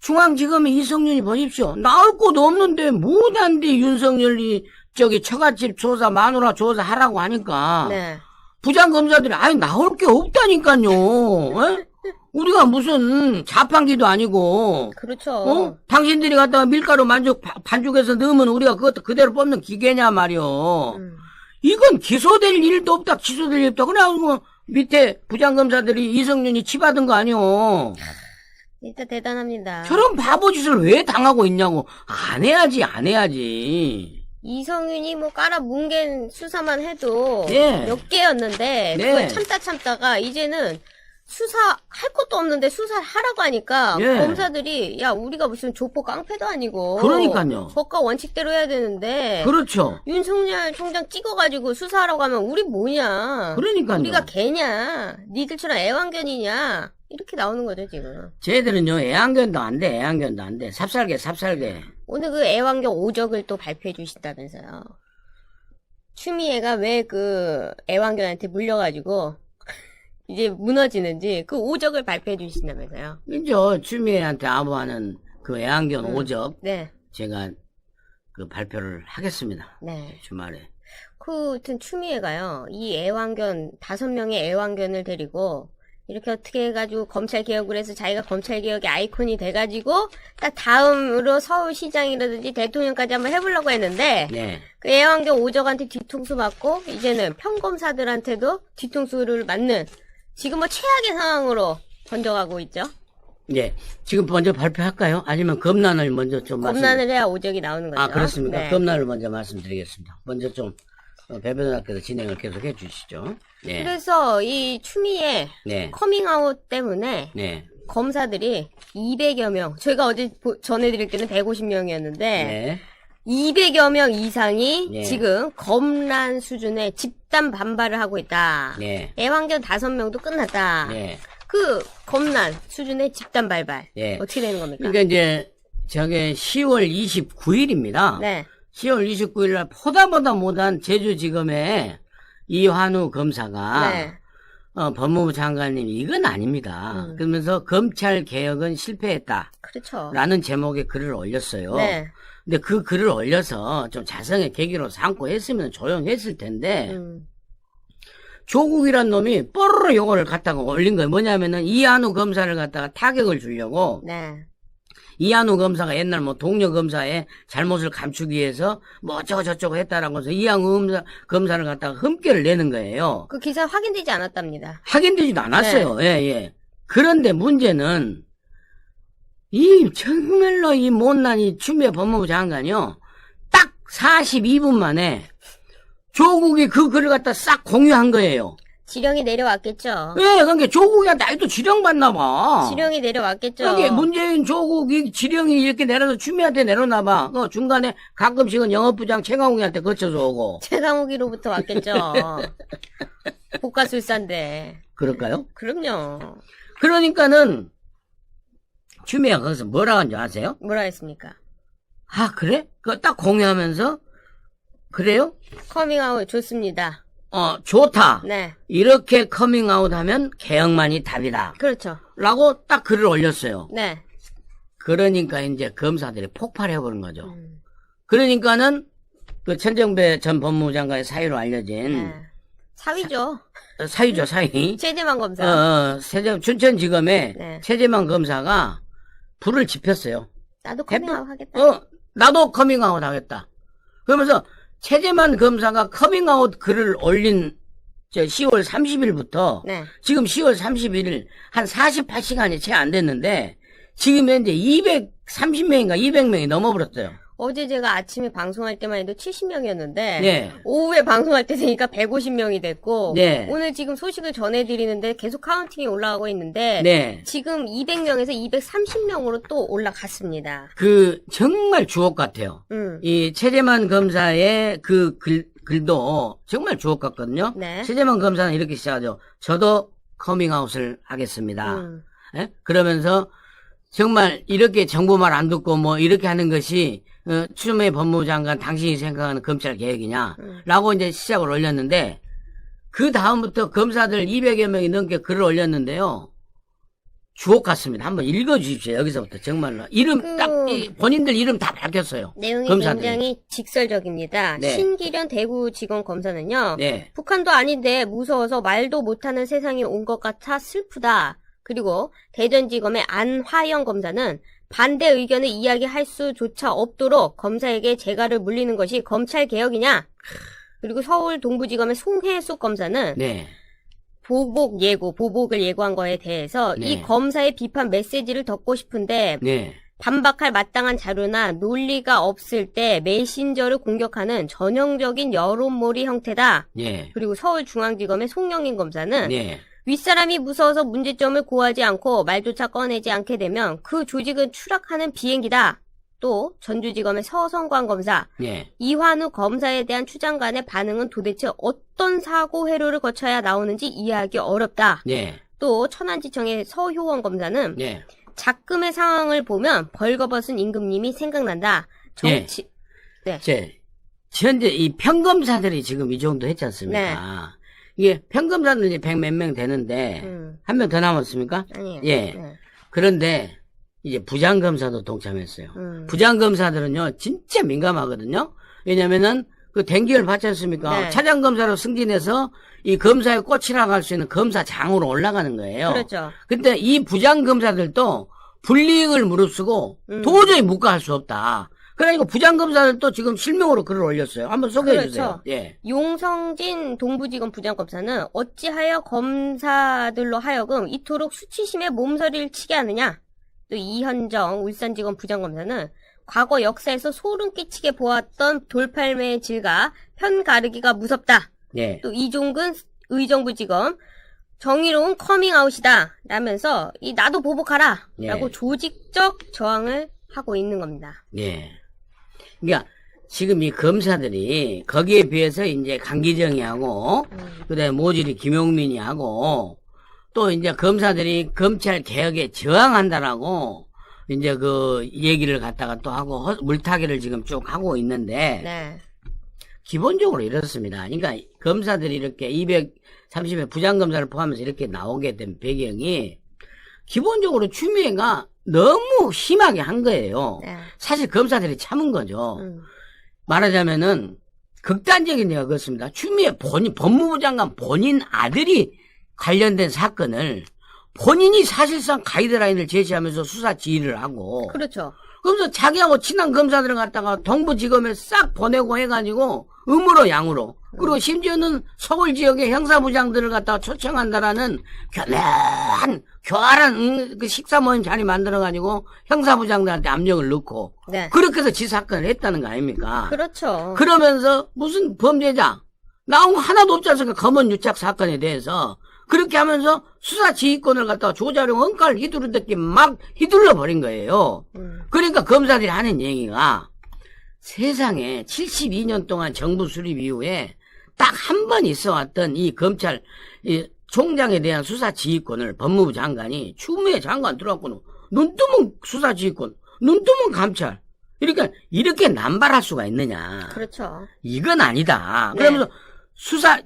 중앙지검의 이성윤이 보십시오. 나올 곳도 없는데 못한데 윤석열이 저기 처갓집 조사 마누라 조사 하라고 하니까 네. 부장검사들이 아예 나올 게 없다니까요. 에? 우리가 무슨 자판기도 아니고 그렇죠. 당신들이 갖다가 밀가루 반죽해서 넣으면 우리가 그것도 그대로 뽑는 기계냐 말이요. 이건 기소될 일도 없다. 기소될 일도 없다. 그냥 뭐 밑에 부장검사들이 이성윤이 치받은 거 아니요. 진짜 대단합니다. 저런 바보짓을 왜 당하고 있냐고. 안 해야지. 이성윤이 뭐 깔아 뭉갠 수사만 해도 네. 몇 개였는데 네. 그걸 참다가 이제는 수사할 것도 없는데 수사를 하라고 하니까 네. 검사들이 야 우리가 무슨 족보 깡패도 아니고 그러니까요. 법과 원칙대로 해야 되는데 그렇죠. 윤석열 총장 찍어가지고 수사하라고 하면 우리 뭐냐 그러니까요. 우리가 개냐 니들처럼 애완견이냐 이렇게 나오는 거죠 지금. 쟤들은요 애완견도 안 돼. 삽살개. 오늘 그 애완견 오적을 또 발표해 주신다면서요. 추미애가 왜 그 애완견한테 물려가지고 이제 무너지는지 그 오적을 발표해 주신다면서요. 이제 추미애한테 아부하는 그 애완견 오적 네. 제가 그 발표를 하겠습니다. 네. 주말에. 그, 하여튼 추미애가요, 이 애완견, 5명의 애완견을 데리고, 이렇게 어떻게 해가지고 검찰 개혁을 해서 자기가 검찰 개혁의 아이콘이 돼가지고, 딱 다음으로 서울시장이라든지 대통령까지 한번 해보려고 했는데, 네. 그 애완견 오적한테 뒤통수 맞고, 이제는 평검사들한테도 뒤통수를 맞는, 지금 뭐 최악의 상황으로 번져가고 있죠. 네. 지금 먼저 발표할까요? 아니면 검란을 먼저 좀 검란을 해야 오적이 나오는 거죠. 아, 그렇습니까? 네. 검란을 먼저 말씀드리겠습니다. 먼저 좀 배 변호사께서 진행을 계속 해주시죠. 네. 그래서 이 추미애 네. 커밍아웃 때문에 네. 검사들이 200여 명, 저희가 어제 전해드릴 때는 150명이었는데 네. 200여 명 이상이 네. 지금 검란 수준의 집단 반발을 하고 있다. 네. 애완견 5명도 끝났다. 네. 그 검란 수준의 집단 발발 네. 어떻게 되는 겁니까? 그러니까 이제 저게 10월 29일입니다. 네. 10월 29일 날 보다 못한 제주지검의 이환우 검사가 네. 법무부 장관님 이건 아닙니다. 그러면서 검찰 개혁은 실패했다. 그렇죠. 라는 제목의 글을 올렸어요. 네. 근데 그 글을 올려서 좀 자성의 계기로 삼고 했으면 조용했을 텐데 조국이란 놈이 뽀로로 요거를 갖다가 올린 거예요. 뭐냐면은 이한우 검사를 갖다가 타격을 주려고 네. 이한우 검사가 옛날 뭐 동료 검사의 잘못을 감추기 위해서 뭐 어쩌고 저쩌고 했다라고 해서 이한우 검사를 갖다가 흠결을 내는 거예요. 그 기사 확인되지 않았답니다. 확인되지도 않았어요. 네. 예. 그런데 문제는 이 정말로 이 못난 이 추미애 법무부 장관이요. 딱 42분 만에 조국이 그 글을 갖다 싹 공유한 거예요. 지령이 내려왔겠죠. 왜? 그러니까 조국이한테 아직도 지령 받나 봐. 지령이 내려왔겠죠. 그게 문재인 조국이 지령이 이렇게 내려서 추미애한테 내려나 봐. 그 중간에 가끔씩은 영업부장 최강욱이한테 거쳐서 오고. 최강욱이로부터 왔겠죠. 복가술사인데. 그럴까요? 그럼요. 그러니까는 추미애가 거기서 뭐라고 한지 아세요? 뭐라 했습니까? 아, 그래? 그거 딱 공유하면서, 그래요? 커밍아웃 좋습니다. 좋다. 네. 이렇게 커밍아웃 하면 개혁만이 답이다. 그렇죠. 라고 딱 글을 올렸어요. 네. 그러니까 이제 검사들이 폭발해버린 거죠. 그러니까는 그 천정배 전 법무부 장관의 사유로 알려진 네. 사위죠. 사유죠, 사위. 최재만 검사. 춘천지검의 네. 최재만 검사가 불을 지폈어요. 나도 커밍아웃 하겠다. 나도 커밍아웃 하겠다. 그러면서 최재만 검사가 커밍아웃 글을 올린 10월 30일부터 네. 지금 10월 31일 한 48시간이 채 안 됐는데 지금 현재 230명인가 200명이 넘어버렸어요. 어제 제가 아침에 방송할 때만 해도 70명이었는데 네. 오후에 방송할 때 되니까 150명이 됐고 네. 오늘 지금 소식을 전해드리는데 계속 카운팅이 올라가고 있는데 네. 지금 200명에서 230명으로 또 올라갔습니다. 정말 주옥 같아요. 이 최재만 검사의 그 글도 정말 주옥 같거든요. 네. 최재만 검사는 이렇게 시작하죠. 저도 커밍아웃을 하겠습니다. 예? 그러면서 정말 이렇게 정부 말 안 듣고 뭐 이렇게 하는 것이 추미애 법무부 장관 당신이 생각하는 검찰 개혁이냐 라고 이제 시작을 올렸는데 그 다음부터 검사들 200여 명이 넘게 글을 올렸는데요. 주옥 같습니다. 한번 읽어주십시오. 여기서부터 정말로 본인들 이름 다 밝혔어요. 내용이 검사들이. 굉장히 직설적입니다. 네. 신기련 대구지검검사는요. 네. 북한도 아닌데 무서워서 말도 못하는 세상이 온 것 같아 슬프다. 그리고 대전지검의 안화영 검사는 반대 의견을 이야기할 수조차 없도록 검사에게 재갈을 물리는 것이 검찰개혁이냐? 그리고 서울 동부지검의 송혜숙 검사는 네. 보복을 예고한 거에 대해서 네. 이 검사의 비판 메시지를 듣고 싶은데 네. 반박할 마땅한 자료나 논리가 없을 때 메신저를 공격하는 전형적인 여론몰이 형태다. 네. 그리고 서울중앙지검의 송영인 검사는 네. 윗사람이 무서워서 문제점을 고하지 않고 말조차 꺼내지 않게 되면 그 조직은 추락하는 비행기다. 또 전주지검의 서성관 검사, 네. 이환우 검사에 대한 추장관의 반응은 도대체 어떤 사고 회로를 거쳐야 나오는지 이해하기 어렵다. 네. 또 천안지청의 서효원 검사는 네. 작금의 상황을 보면 벌거벗은 임금님이 생각난다. 정치 네. 현재 이 평검사들이 지금 이 정도 했지 않습니까? 이게 평검사들이 100 몇 명 되는데 한 명 더 남았습니까? 아니에요. 예. 네. 그런데 이제 부장검사도 동참했어요. 부장검사들은요 진짜 민감하거든요. 왜냐면은 그 den기를 받지 않습니까? 네. 차장검사로 승진해서 이 검사의 꽃이라고 할 수 있는 검사장으로 올라가는 거예요. 그렇죠. 근데 이 부장검사들도 불이익을 무릅쓰고 도저히 묵과할 수 없다. 그러니까 부장검사들도 지금 실명으로 글을 올렸어요. 한번 소개해 주세요. 그렇죠. 예. 용성진 동부지검 부장검사는 어찌하여 검사들로 하여금 이토록 수치심에 몸서리를 치게 하느냐. 또 이현정 울산지검 부장검사는 과거 역사에서 소름 끼치게 보았던 돌팔매의 질과 편가르기가 무섭다. 예. 또 이종근 의정부지검 정의로운 커밍아웃이다 라면서 이 나도 보복하라 라고 예. 조직적 저항을 하고 있는 겁니다. 예. 그러니까 지금 이 검사들이 거기에 비해서 이제 강기정이하고 그다음에 모질이 김용민이 하고 또 이제 검사들이 검찰 개혁에 저항한다라고 이제 그 얘기를 갖다가 또 하고 물타기를 지금 쭉 하고 있는데 네. 기본적으로 이렇습니다. 그러니까 검사들이 이렇게 230명 부장검사를 포함해서 이렇게 나오게 된 배경이 기본적으로 추미애가 너무 심하게 한 거예요. 네. 사실 검사들이 참은 거죠. 말하자면은 극단적인 예가 그렇습니다. 추미애 법무부 장관 본인 아들이 관련된 사건을 본인이 사실상 가이드라인을 제시하면서 수사 지휘를 하고 그렇죠. 그러면서 자기하고 친한 검사들을 갖다가 동부지검에 싹 보내고 해가지고 음으로 양으로 그리고 심지어는 서울 지역의 형사부장들을 갖다가 초청한다라는 교활한 그 식사 모임 자리 만들어가지고 형사부장들한테 압력을 넣고 네. 그렇게 해서 지 사건을 했다는 거 아닙니까? 그렇죠. 그러면서 무슨 범죄자 나온 거 하나도 없지 않습니까? 검언 유착 사건에 대해서 그렇게 하면서 수사 지휘권을 갖다가 조자룡 원가를 휘두르듯이 막 휘둘러 버린 거예요. 그러니까 검사들이 하는 얘기가 세상에 72년 동안 정부 수립 이후에 딱 한 번 있어 왔던 이 검찰 이 총장에 대한 수사 지휘권을 법무부 장관이 추미애 장관 들어갖고는 눈 뜨면 수사지휘권, 눈 뜨면 감찰. 이렇게 남발할 수가 있느냐. 그렇죠. 이건 아니다. 네. 그러면서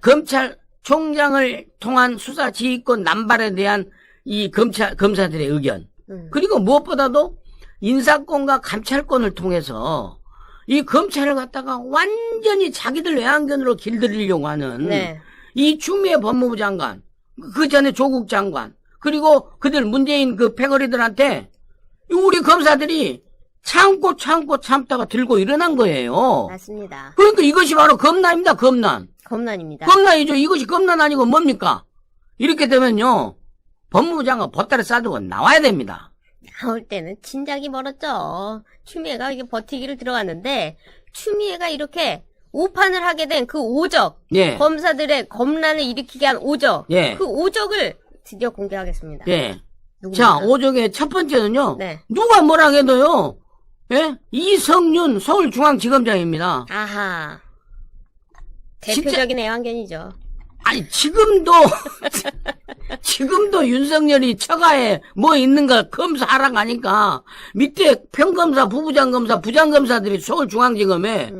검찰총장을 통한 수사지휘권 남발에 대한 이 검사들의 의견. 그리고 무엇보다도 인사권과 감찰권을 통해서 이 검찰을 갖다가 완전히 자기들 외환견으로 길들이려고 하는 네. 이 추미애 법무부 장관, 그 전에 조국 장관, 그리고 그들 문재인 그 패거리들한테 우리 검사들이 참다가 들고 일어난 거예요. 맞습니다. 그러니까 이것이 바로 검난입니다, 검난. 검난입니다. 검난이죠. 이것이 검난 아니고 뭡니까? 이렇게 되면요, 법무부 장관 보따리 싸들고 나와야 됩니다. 나올 때는 진작이 멀었죠. 추미애가 이게 버티기를 들어갔는데, 추미애가 이렇게 오판을 하게 된 그 오적, 예. 검사들의 검란을 일으키게 한 오적, 예. 그 오적을 드디어 공개하겠습니다. 예. 누굽니까? 자, 오적의 첫 번째는요, 네. 누가 뭐라 해도요, 예? 이성윤 서울중앙지검장입니다. 아하. 진짜- 대표적인 애완견이죠. 아니, 지금도 윤석열이 처가에 뭐 있는가 검사하라고 하니까, 밑에 평검사, 부부장검사, 부장검사들이 서울중앙지검에,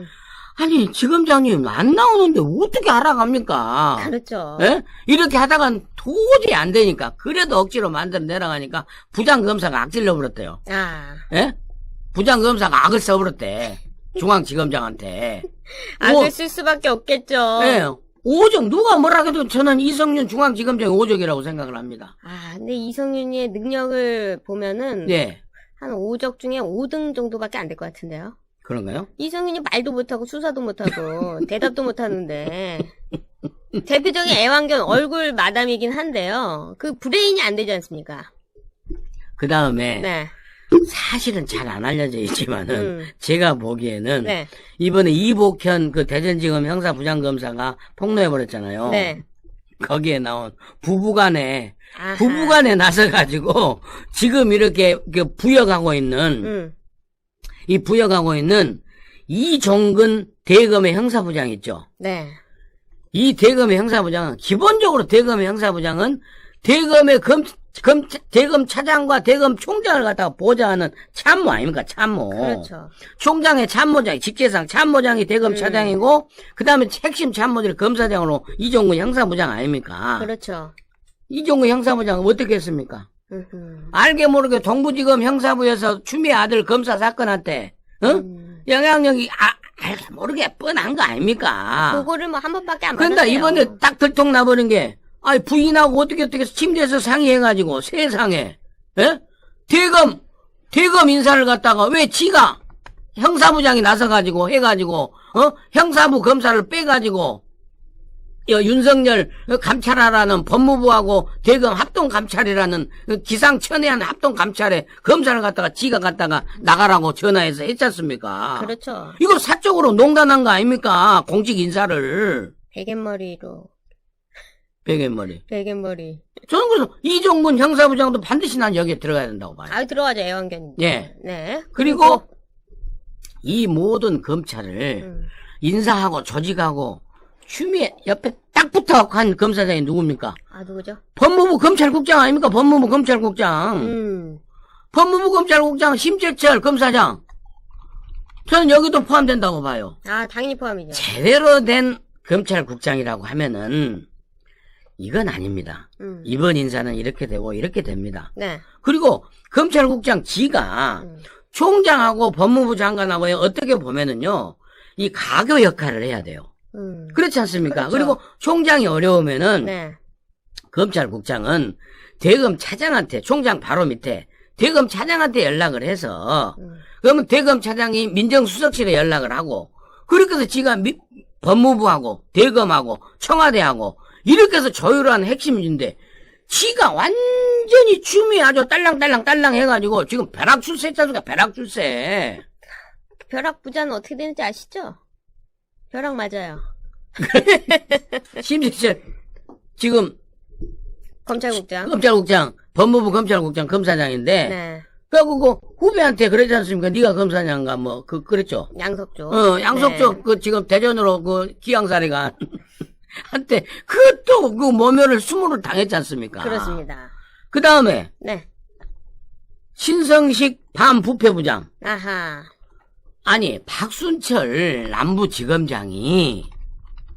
아니, 지검장님 안 나오는데 어떻게 알아갑니까? 그렇죠. 예? 이렇게 하다간 도저히 안 되니까, 그래도 억지로 만들어 내려가니까, 부장검사가 악질 넣어버렸대요. 아. 예? 부장검사가 악을 써버렸대. 중앙지검장한테. 악을 쓸 수밖에 없겠죠. 예. 오적, 누가 뭐라 해도 저는 이성윤 중앙지검장이 오적이라고 생각을 합니다. 아, 근데 이성윤이의 능력을 보면은, 예. 한 5적 중에 5등 정도밖에 안 될 것 같은데요. 그런가요? 이성윤이 말도 못하고 수사도 못하고 대답도 못하는데 대표적인 애완견 얼굴 마담이긴 한데요. 그 브레인이 안 되지 않습니까? 그 다음에, 네. 사실은 잘 안 알려져 있지만은, 제가 보기에는, 네. 이번에 이복현 그 대전지검 형사부장검사가 폭로해버렸잖아요. 네. 거기에 나온 부부간에 아하. 나서가지고, 지금 이렇게 그 부역하고 있는, 이종근 대검의 형사부장 있죠. 네. 이 대검의 형사부장은, 기본적으로 대검의 형사부장은 대검의 대검 차장과 대검 총장을 갖다가 보좌하는 참모 아닙니까? 참모. 그렇죠. 총장의 참모장, 직계상 참모장이 대검 차장이고, 그 다음에 핵심 참모들이 검사장으로 이종근 형사부장 아닙니까? 그렇죠. 이종근 형사부장은 어떻게 했습니까? 알게 모르게 동부지검 형사부에서 추미애 아들 검사 사건한테, 영향력이, 알게 모르게 뻔한 거 아닙니까? 그거를 뭐 한 번밖에 안 그러니까 받았어요. 이번에 딱 들통나버린 게, 부인하고 어떻게 침대에서 상의해가지고, 세상에, 예? 대검 인사를 갖다가 왜 지가 형사부장이 나서가지고 해가지고, 형사부 검사를 빼가지고, 윤석열 감찰하라는 법무부하고 대검 합동감찰이라는 기상천외한 합동감찰에 검사를 갖다가 지가 갖다가 나가라고 전화해서 했지 않습니까? 그렇죠. 이거 사적으로 농단한 거 아닙니까? 공직 인사를. 베갯머리로. 베갯머리. 저는 그래서 이종근 형사부장도 반드시 난 여기에 들어가야 된다고 봐요. 아, 들어가죠, 애완견. 예. 네. 그리고 이 모든 검찰을 인사하고 조직하고 추미애 옆에 딱 붙어 간 검사장이 누굽니까? 아, 누구죠? 법무부 검찰국장 아닙니까? 법무부 검찰국장. 법무부 검찰국장 심재철 검사장. 저는 여기도 포함된다고 봐요. 아, 당연히 포함이죠. 제대로 된 검찰국장이라고 하면은 이건 아닙니다. 이번 인사는 이렇게 되고 이렇게 됩니다. 네. 그리고 검찰국장 지가 총장하고 법무부 장관하고 어떻게 보면은요, 이 가교 역할을 해야 돼요. 그렇지 않습니까? 그렇죠. 그리고 총장이 어려우면은 네. 검찰국장은 대검 차장한테, 총장 바로 밑에 대검 차장한테 연락을 해서 그러면 대검 차장이 민정수석실에 연락을 하고 그렇게 해서 지가 법무부하고 대검하고 청와대하고 이렇게 해서 조율한 핵심인데 지가 완전히 춤이 아주 딸랑딸랑 해가지고 지금 벼락출세 했지 않습니까? 벼락출세. 벼락 부자는 어떻게 되는지 아시죠? 벼락 맞아요. 심지어 지금 검찰국장. 법무부 검찰국장 검사장인데 네. 그래갖고 그 후배한테 그러지 않습니까? 네가 검사장인가 뭐 그랬죠. 양석조. 양석조 네. 그 지금 대전으로 그 기왕사리가 한때 그것도 그 모멸을 수모를 당했지 않습니까? 그렇습니다. 그 다음에 네. 신성식 반부패부장. 아하. 아니, 박순철 남부지검장이,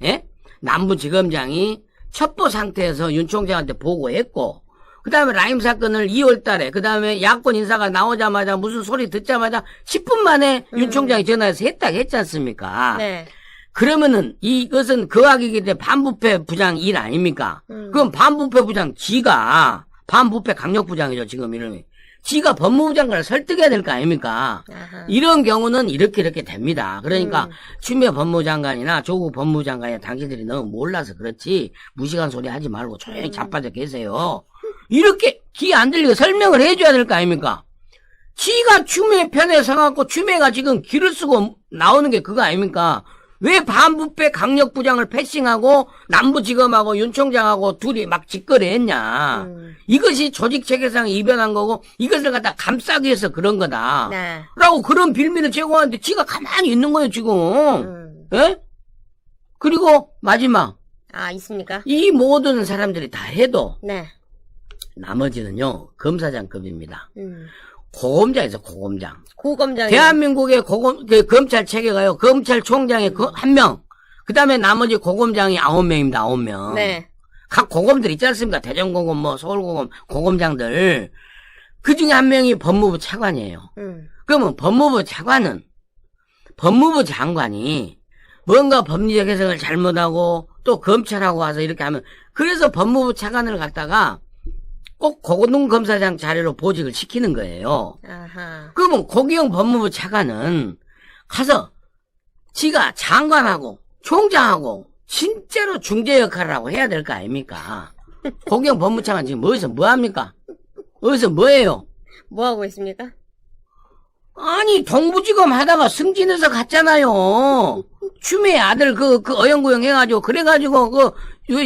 예? 남부지검장이 첩보 상태에서 윤 총장한테 보고했고, 그 다음에 라임 사건을 2월 달에, 그 다음에 야권 인사가 나오자마자 무슨 소리 듣자마자 10분 만에 윤 총장이 전화해서 했다고 했지 않습니까? 네. 그러면은 이것은 거악이기 때문에 반부패 부장 일 아닙니까? 그럼 반부패 부장 지가, 반부패 강력부장이죠, 지금 이름이. 지가 법무부 장관을 설득해야 될 거 아닙니까? 아하. 이런 경우는 이렇게 됩니다. 그러니까 추미애 법무부 장관이나 조국 법무부 장관이 당신들이 너무 몰라서 그렇지 무식한 소리 하지 말고 조용히 자빠져 계세요. 이렇게 귀 안 들리게 설명을 해줘야 될 거 아닙니까? 지가 추미애 편에 서갖고 추미애가 지금 길을 쓰고 나오는 게 그거 아닙니까? 왜 반부패 강력부장을 패싱하고 남부지검하고 윤 총장하고 둘이 막 직거래했냐. 이것이 조직체계상 이변한 거고 이것을 갖다 감싸기 위해서 그런 거다. 네. 라고 그런 빌미를 제공하는데 지가 가만히 있는 거예요 지금. 예? 그리고 마지막 아, 있습니까? 이 모든 사람들이 다 해도 네. 나머지는요 검사장급입니다. 고검장에서 고검장. 고검장이. 대한민국의 검찰 체계가요, 검찰총장의 한 명, 그 다음에 나머지 고검장이 9명입니다, 9명. 네. 각 고검들 있지 않습니까? 대전고검, 뭐, 서울고검, 고검장들. 그 중에 한 명이 법무부 차관이에요. 그러면 법무부 차관은, 법무부 장관이 뭔가 법리적 해석을 잘못하고, 또 검찰하고 와서 이렇게 하면, 그래서 법무부 차관을 갖다가 꼭 고등검사장 자리로 보직을 시키는 거예요. 아하. 그러면 고기영 법무부 차관은 가서 지가 장관하고 총장하고 진짜로 중재 역할을 하고 해야 될 거 아닙니까? 고기영 법무부 차관 지금 어디서 뭐 합니까? 어디서 뭐 해요? 뭐 하고 있습니까? 아니, 동부지검 하다가 승진해서 갔잖아요. 추미애 아들 그 어영구영 해가지고, 그래가지고,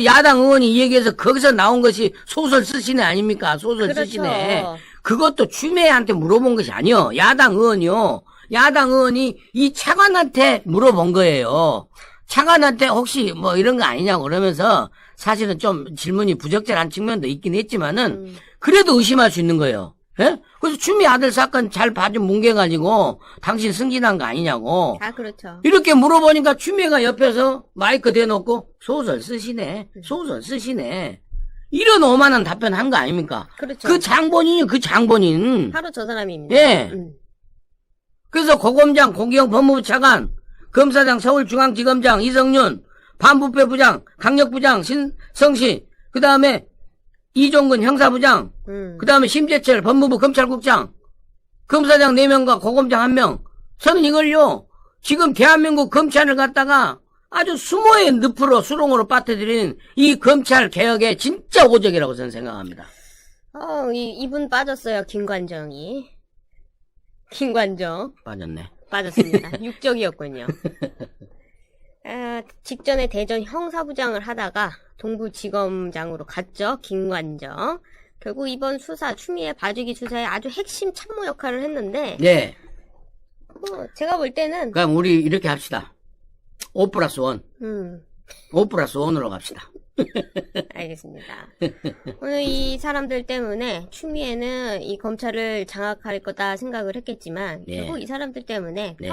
야당 의원이 이 얘기해서 거기서 나온 것이 소설 쓰시네 아닙니까? 소설 그렇죠. 쓰시네. 그것도 추미애한테 물어본 것이 아니요. 야당 의원이요. 야당 의원이 이 차관한테 물어본 거예요. 차관한테 혹시 뭐 이런 거 아니냐고 그러면서 사실은 좀 질문이 부적절한 측면도 있긴 했지만은, 그래도 의심할 수 있는 거예요. 예? 그래서 추미애 아들 사건 잘 봐준 뭉개가지고 당신 승진한 거 아니냐고. 아, 그렇죠. 이렇게 물어보니까 추미애가 옆에서 마이크 대놓고 소설 쓰시네. 소설 쓰시네. 이런 오만한 답변 한 거 아닙니까? 그렇죠. 그 장본인이 그 장본인. 바로 저 사람입니다. 예. 그래서 고검장, 고기영 법무부 차관, 검사장, 서울중앙지검장, 이성윤, 반부패 부장, 강력부장, 신성시, 그 다음에 이종근 형사부장, 그 다음에 심재철 법무부 검찰국장, 검사장 4명과 고검장 1명. 저는 이걸요, 지금 대한민국 검찰을 갖다가 아주 수모의 늪으로 수렁으로 빠뜨리는 이 검찰 개혁의 진짜 오적이라고 저는 생각합니다. 이분 빠졌어요, 김관정이. 김관정. 빠졌네. 빠졌습니다. 육적이었군요. 직전에 대전 형사부장을 하다가 동부지검장으로 갔죠. 김관정. 결국 이번 수사, 추미애 봐주기 수사에 아주 핵심 참모 역할을 했는데 네. 제가 볼 때는 그럼 우리 이렇게 합시다. 5+1. 5+1으로 갑시다. 알겠습니다. 오늘 이 사람들 때문에 추미애는 이 검찰을 장악할 거다 생각을 했겠지만 네. 결국 이 사람들 때문에 네.